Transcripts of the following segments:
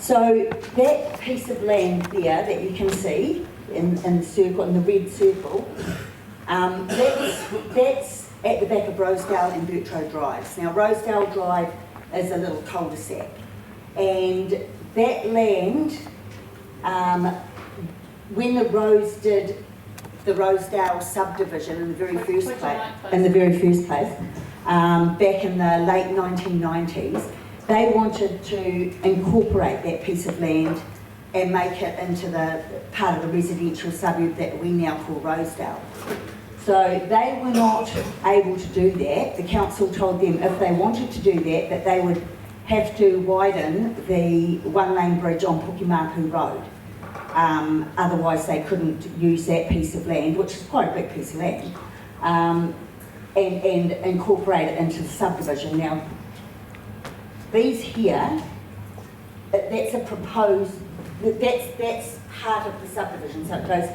So that piece of land there that you can see in the circle, in the red circle, that's at the back of Rowesdale and Bertrow Drives. Now Rowesdale Drive is a little cul-de-sac, and that land, when the Rose did the Rowesdale Subdivision in the very first place, back in the late 1990s, they wanted to incorporate that piece of land and make it into the part of the residential suburb that we now call Rowesdale. So they were not able to do that. The council told them if they wanted to do that, that they would have to widen the one-lane bridge on Pukimaku Road. Otherwise they couldn't use that piece of land, which is quite a big piece of land, and incorporate it into the subdivision. Now, these here, that's a proposed, that's part of the subdivision, so it goes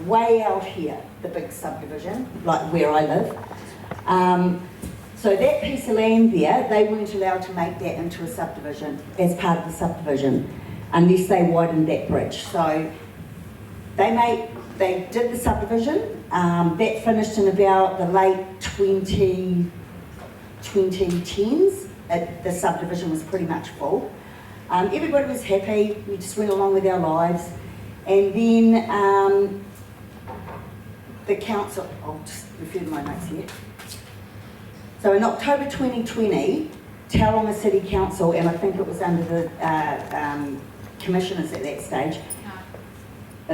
way out here, the big subdivision, like where I live. So that piece of land there, they weren't allowed to make that into a subdivision, as part of the subdivision, unless they widened that bridge. So they did the subdivision, that finished in about the late 2010s. The subdivision was pretty much full. Everybody was happy, we just went along with our lives. And then the council, I'll just refer to my notes here. So in October 2020, Tauranga City Council, and I think it was under the commissioners at that stage. No.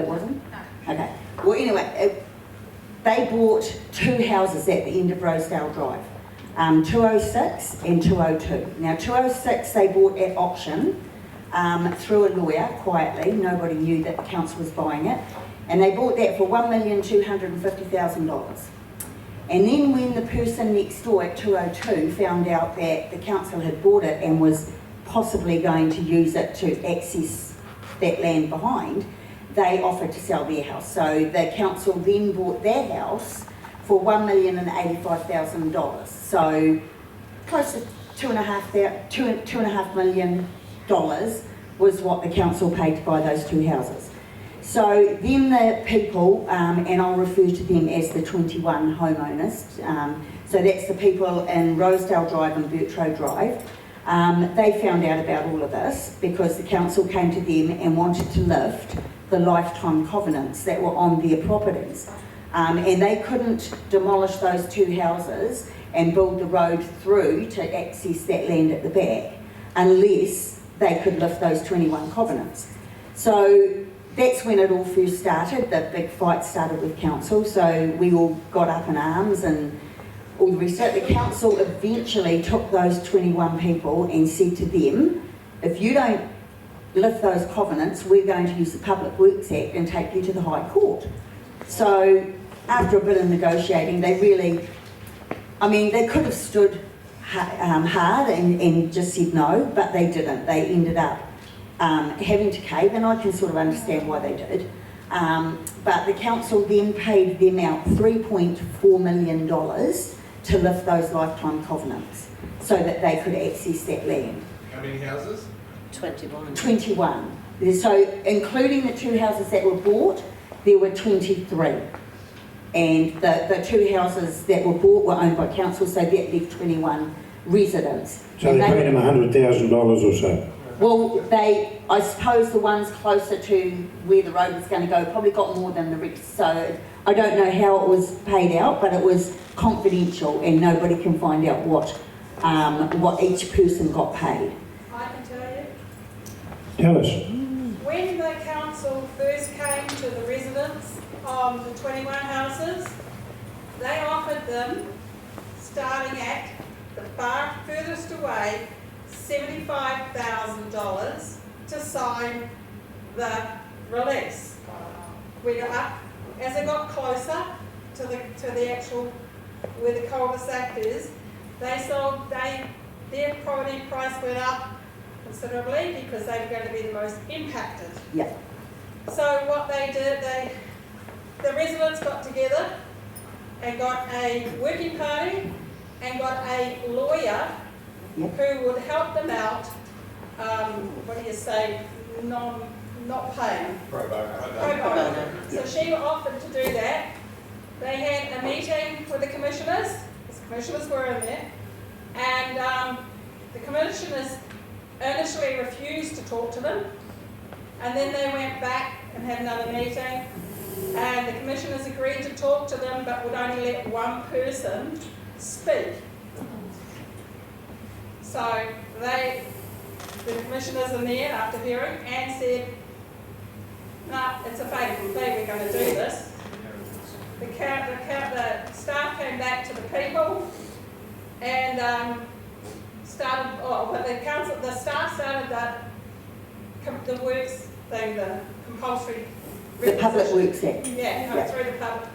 It wasn't? No. Okay. Well, anyway, they bought two houses at the end of Rowesdale Drive. 206 and 202. Now 206 they bought at auction through a lawyer, quietly. Nobody knew that the council was buying it. And they bought that for $1,250,000. And then when the person next door at 202 found out that the council had bought it and was possibly going to use it to access that land behind, they offered to sell their house. So the council then bought their house for $1,085,000. So close to $2.5 million was what the council paid to buy those two houses. So then the people, and I'll refer to them as the 21 homeowners, so that's the people in Rowesdale Drive and Bertrow Drive, they found out about all of this because the council came to them and wanted to lift the lifetime covenants that were on their properties. And they couldn't demolish those two houses and build the road through to access that land at the back unless they could lift those 21 covenants. So that's when it all first started. The big fight started with council, so we all got up in arms and all the rest of it. The council eventually took those 21 people and said to them, if you don't lift those covenants, we're going to use the Public Works Act and take you to the High Court. So after a bit of negotiating, they really, they could have stood hard and just said no, but they didn't. They ended up having to cave, and I can sort of understand why they did. But the council then paid them out $3.4 million to lift those lifetime covenants so that they could access that land. How many houses? 21. 21. So including the two houses that were bought, there were 23. And the two houses that were bought were owned by council, so that left 21 residents. So they paid them $100,000 or so? Well, I suppose the ones closer to where the road was going to go probably got more than the rest. So I don't know how it was paid out, but it was confidential and nobody can find out what each person got paid. I can tell you. Tell us. When the council first came to the residents of the 21 houses, they offered them, starting at the far furthest away, $75,000 to sign the release. We got up, as it got closer to the actual, where the cul-de-sac is, their property price went up considerably because they were going to be the most impacted. Yeah. So what they did, the residents got together and got a working party and got a lawyer who would help them out what do you say, not paying. Pro bono. Pro bono. So she offered to do that. They had a meeting with the commissioners, because the commissioners were in there, and the commissioners initially refused to talk to them, and then they went back and had another meeting, and the commissioners agreed to talk to them, but would only let one person speak. So the commissioners in there, after hearing, and said, no, it's a fatal thing, we're going to do this. The staff came back to the people and the staff started the works thing, the compulsory. The Public Works Act. Yeah, come through the public.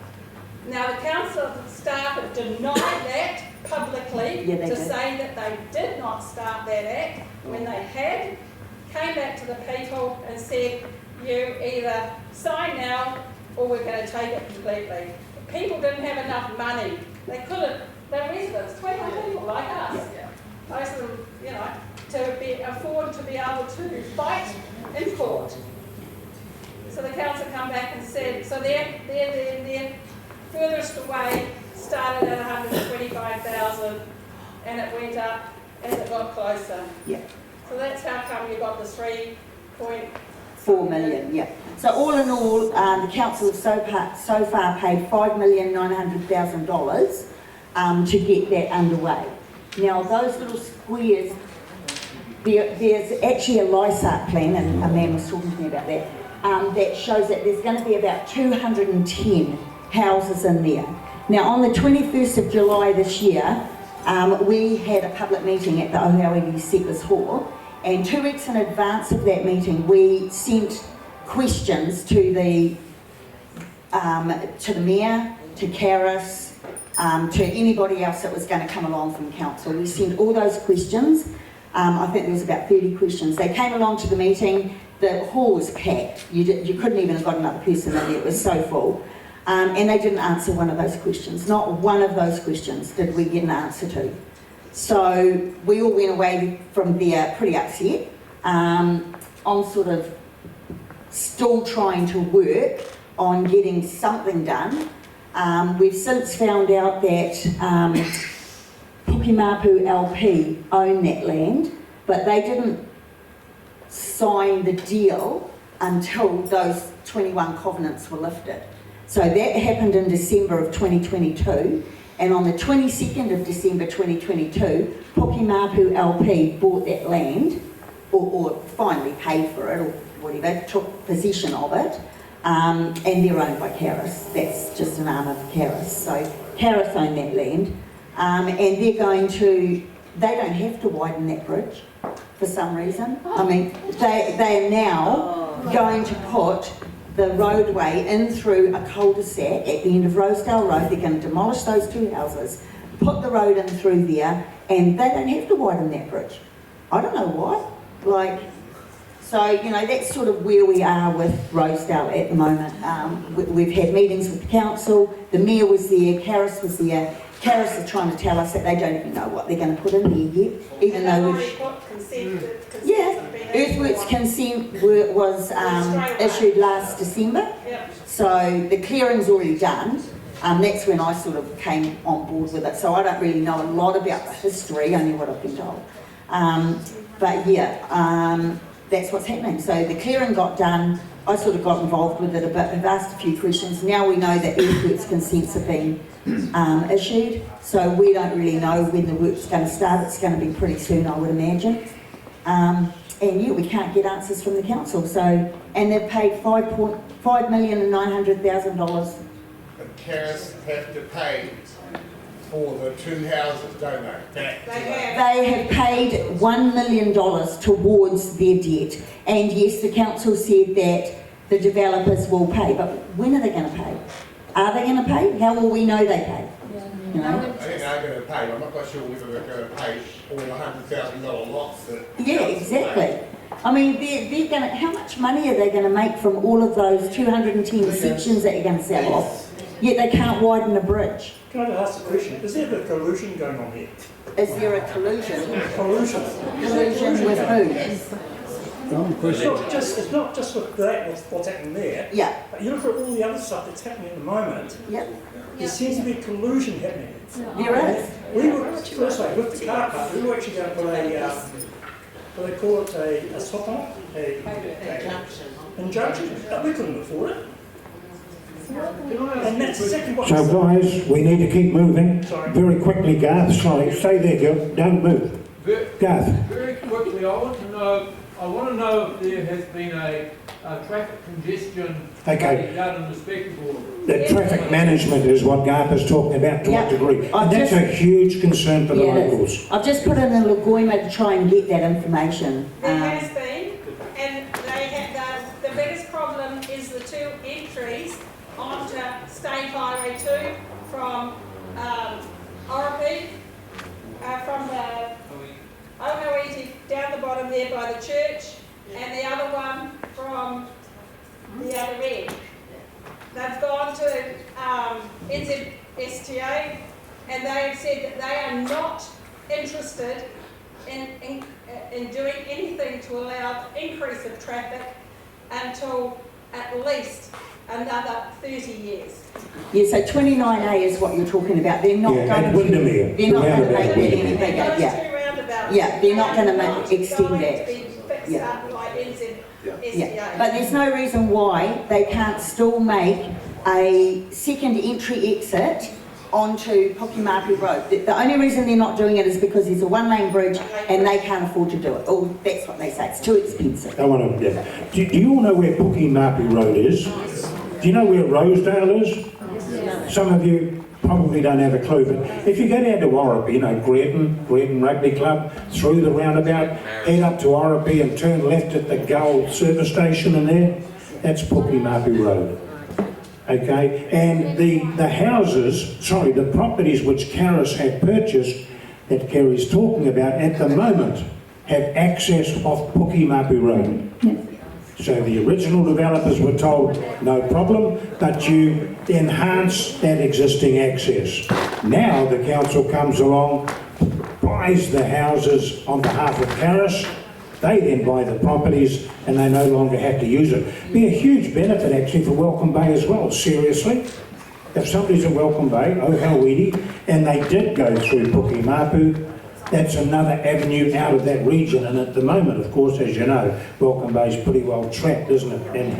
Now the council staff have denied that publicly to say that they did not start that act when they had, came back to the people and said, you either sign now or we're going to take it completely. The people didn't have enough money. They couldn't, they're residents, 21 people like us. Most of them, to afford to be able to fight in court. So the council come back and said, so their furthest away started at 125,000 and it went up as it got closer. Yeah. So that's how come you got the 3.4 million, yeah. So all in all, the council have so far paid $5,900,000 to get that underway. Now those little squares, there's actually a LISART plan, and a man was talking to me about that, that shows that there's going to be about 210 houses in there. Now on the 21st of July this year, we had a public meeting at the Ohaoiwi Settlers Hall, and 2 weeks in advance of that meeting we sent questions to the mayor, to Carrus, to anybody else that was going to come along from council. We sent all those questions. I think there was about 30 questions. They came along to the meeting. The hall was packed. You couldn't even have got another person in there. It was so full. And they didn't answer one of those questions. Not one of those questions did we get an answer to. So we all went away from there pretty upset, on sort of still trying to work on getting something done. We've since found out that Pukimapu LP own that land, but they didn't sign the deal until those 21 covenants were lifted. So that happened in December of 2022, and on the 22nd of December 2022, Pukimapu LP bought that land, or finally paid for it, or whatever, took possession of it, and they're owned by Carrus. That's just an arm of Carrus. So Carrus own that land, and they're going to, they don't have to widen that bridge for some reason. I mean, they are now going to put the roadway in through a cul-de-sac at the end of Rowesdale Road. They're going to demolish those 2 houses, put the road in through there, and they don't have to widen that bridge. I don't know why. So, that's sort of where we are with Rowesdale at the moment. We've had meetings with the council, the mayor was there, Carrus was there. Carrus are trying to tell us that they don't even know what they're going to put in there yet, even though we've... Earthworks consent was issued last December, so the clearing's already done. That's when I sort of came on board with it, so I don't really know a lot about the history, only what I've been told. But yeah, that's what's happening. So the clearing got done, I sort of got involved with it a bit, I've asked a few questions. Now we know that earthworks consents have been issued, so we don't really know when the work's going to start. It's going to be pretty soon, I would imagine. And yeah, we can't get answers from the council. So, and they've paid $5,900,000. But Carrus have to pay for the 2 houses, don't they? They have paid $1 million towards their debt. And yes, the council said that the developers will pay, but when are they going to pay? Are they going to pay? How will we know they pay? I think they're going to pay, but I'm not quite sure whether they're going to pay all the $100,000 lots that... Yeah, exactly. I mean, they're going to... How much money are they going to make from all of those 210 sections that you're going to sell off? yet they can't widen the bridge. Can I just ask a question? Is there a bit of collusion going on here? Is there a collusion? Collusion. Collusion with who? It's not just with that, with what's happening there. Yeah, But you look at all the other stuff that's happening at the moment, yeah, there seems to be collusion happening. there is. We were, firstly, with the car park, we were actually going to put what they call it, a stop on it, an injunction, but we couldn't afford it. And that's exactly what. So guys, we need to keep moving. Sorry. Very quickly, Garth, sorry, stay there, girl, don't move. Garth, Very quickly, I want to know if there has been a traffic congestion Okay. done in respect of all. the traffic management is what Garth is talking about to Yeah. a degree. I've And that's just- a huge concern for the Yeah, it is. locals. I've just put in a Lagoima to try and get that information. There has been, and they have, the biggest problem is the two entries onto State Highway 2 from Oropi, from the Okoiti down the bottom there by the church, and the other one from the other end. They've gone to NZSTA, and they've said that they are not interested in doing anything to allow increase of traffic until at least another 30 years. Yeah, so 29A is what you're talking about. They're not Yeah, going at to. Windermere, They're not the going to make roundabout that any Windermere. bigger. Those Yeah, two roundabouts. Yeah, they're not going to Not extend going that. to be fixed Yeah. up like NZSTA. yeah. But there's no reason why they can't still make a second entry exit onto Pokimapu Road. The only reason they're not doing it is because there's a one-lane bridge and they can't afford to do it. Oh, that's what they say. It's too expensive. I want to, yeah. Do you all know where Pukemapu Road is? Do you know where Rowesdale is? Some of you probably don't have a clue, but if you go down to Oropi, you know, Greaton Rugby Club, through the roundabout, head up to Oropi and turn left at the Gull service station in there, that's Pukemapu Road. Okay, and the houses, sorry, the properties which Carrus have purchased, that Kerrie's talking about at the moment, have access off Pukemapu Road. So the original developers were told, no problem, but you enhance that existing access. Now the council comes along, buys the houses on behalf of Carrus, they then buy the properties and they no longer have to use it. Be a huge benefit actually for Welcome Bay as well, seriously. If somebody's at Welcome Bay, Ohauidi, and they did go through Pukemapu, that's another avenue out of that region, and at the moment, of course, as you know, Welcome Bay's pretty well trapped, isn't it? And